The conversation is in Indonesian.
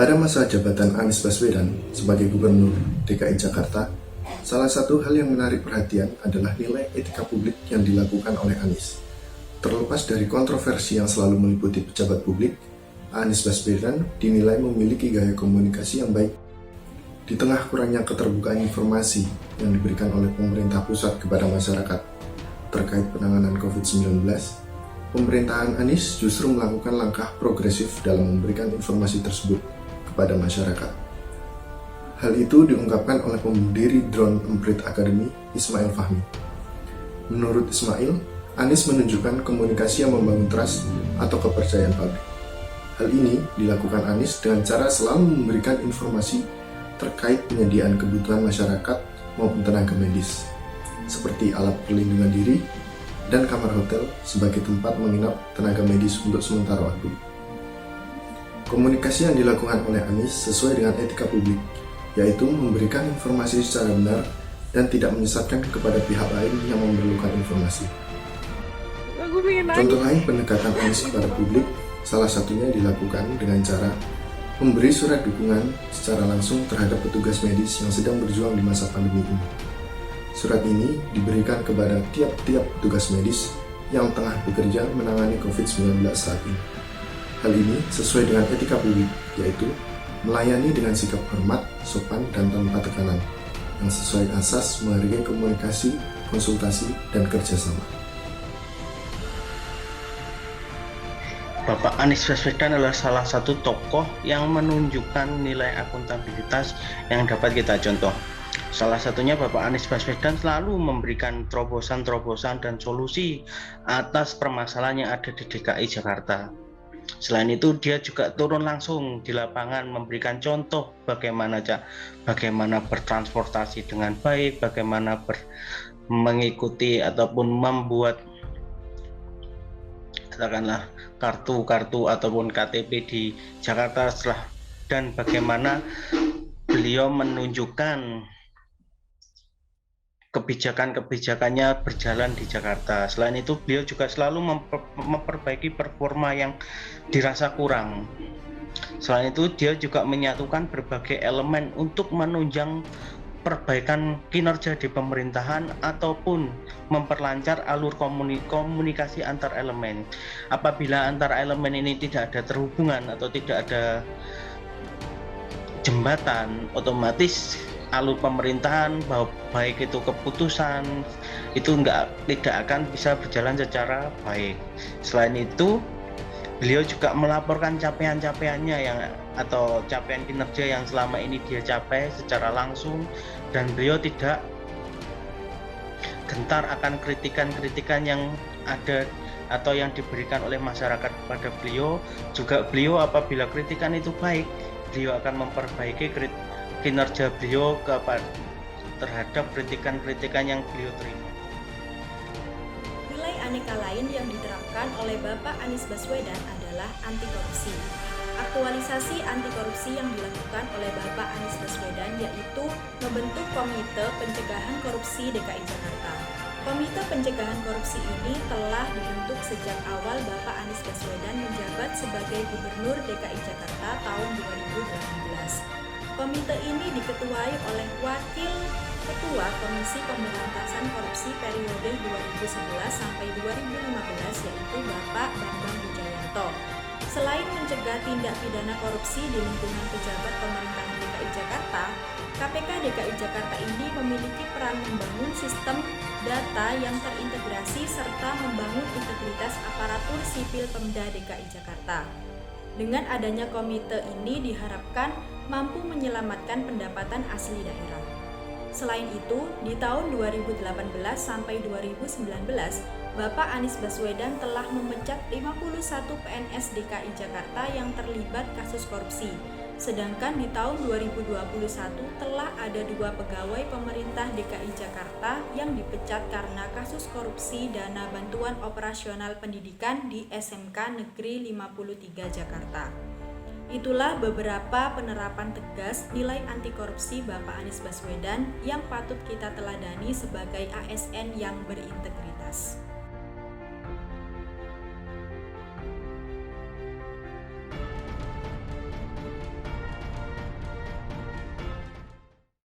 Pada masa jabatan Anies Baswedan sebagai Gubernur DKI Jakarta, salah satu hal yang menarik perhatian adalah nilai etika publik yang dilakukan oleh Anies. Terlepas dari kontroversi yang selalu meliputi pejabat publik, Anies Baswedan dinilai memiliki gaya komunikasi yang baik. Di tengah kurangnya keterbukaan informasi yang diberikan oleh pemerintah pusat kepada masyarakat terkait penanganan COVID-19, pemerintahan Anies justru melakukan langkah progresif dalam memberikan informasi tersebut kepada masyarakat. Hal itu diungkapkan oleh pendiri Drone Emprit Academy, Ismail Fahmi. Menurut Ismail, Anies menunjukkan komunikasi yang membangun trust atau kepercayaan publik. Hal ini dilakukan Anies dengan cara selalu memberikan informasi terkait penyediaan kebutuhan masyarakat maupun tenaga medis, seperti alat perlindungan diri dan kamar hotel sebagai tempat menginap tenaga medis untuk sementara waktu. Komunikasi yang dilakukan oleh Anies sesuai dengan etika publik, yaitu memberikan informasi secara benar dan tidak menyesatkan kepada pihak lain yang memerlukan informasi. Contoh lain pendekatan Anies kepada publik, salah satunya dilakukan dengan cara memberi surat dukungan secara langsung terhadap petugas medis yang sedang berjuang di masa pandemi ini. Surat ini diberikan kepada tiap-tiap petugas medis yang tengah bekerja menangani COVID-19 saat ini. Hal ini sesuai dengan etika publik, yaitu melayani dengan sikap hormat, sopan, dan tanpa tekanan, yang sesuai asas menghargai komunikasi, konsultasi, dan kerjasama. Bapak Anies Baswedan adalah salah satu tokoh yang menunjukkan nilai akuntabilitas yang dapat kita contoh. Salah satunya Bapak Anies Baswedan selalu memberikan terobosan-terobosan dan solusi atas permasalahan yang ada di DKI Jakarta. Selain itu, dia juga turun langsung di lapangan memberikan contoh bagaimana bertransportasi dengan baik, bagaimana mengikuti ataupun membuat katakanlah kartu ataupun KTP di Jakarta dan bagaimana beliau menunjukkan kebijakan-kebijakannya berjalan di Jakarta. Selain itu, beliau juga selalu memperbaiki performa yang dirasa kurang. Selain itu, dia juga menyatukan berbagai elemen untuk menunjang perbaikan kinerja di pemerintahan ataupun memperlancar alur komunikasi antar elemen. Apabila antar elemen ini tidak ada terhubungan atau tidak ada jembatan, otomatis alur pemerintahan baik itu keputusan itu tidak akan bisa berjalan secara baik. Selain itu, beliau juga melaporkan capaian-capaiannya atau capaian kinerja yang selama ini dia capai secara langsung, dan beliau tidak gentar akan kritikan-kritikan yang ada atau yang diberikan oleh masyarakat kepada beliau. Juga beliau apabila kritikan itu baik, beliau akan memperbaiki kinerja beliau terhadap kritikan-kritikan yang beliau terima. Nilai aneka lain yang diterapkan oleh Bapak Anies Baswedan adalah anti korupsi. Aktualisasi anti korupsi yang dilakukan oleh Bapak Anies Baswedan yaitu membentuk Komite Pencegahan Korupsi DKI Jakarta. Komite Pencegahan Korupsi ini telah dibentuk sejak awal Bapak Anies Baswedan menjabat sebagai Gubernur DKI Jakarta tahun 2018. Komite ini diketuai oleh Wakil Ketua Komisi Pemberantasan Korupsi periode 2011 sampai 2015 yaitu Bapak Bambang Wijayanto. Selain mencegah tindak pidana korupsi di lingkungan pejabat pemerintahan DKI Jakarta, KPK DKI Jakarta ini memiliki peran membangun sistem data yang terintegrasi serta membangun integritas aparatur sipil Pemda DKI Jakarta. Dengan adanya komite ini diharapkan mampu menyelamatkan pendapatan asli daerah. Selain itu, di tahun 2018 sampai 2019, Bapak Anies Baswedan telah memecat 51 PNS DKI Jakarta yang terlibat kasus korupsi. Sedangkan di tahun 2021 telah ada 2 pegawai pemerintah DKI Jakarta yang dipecat karena kasus korupsi dana bantuan operasional pendidikan di SMK Negeri 53 Jakarta. Itulah beberapa penerapan tegas nilai anti korupsi Bapak Anies Baswedan yang patut kita teladani sebagai ASN yang berintegritas.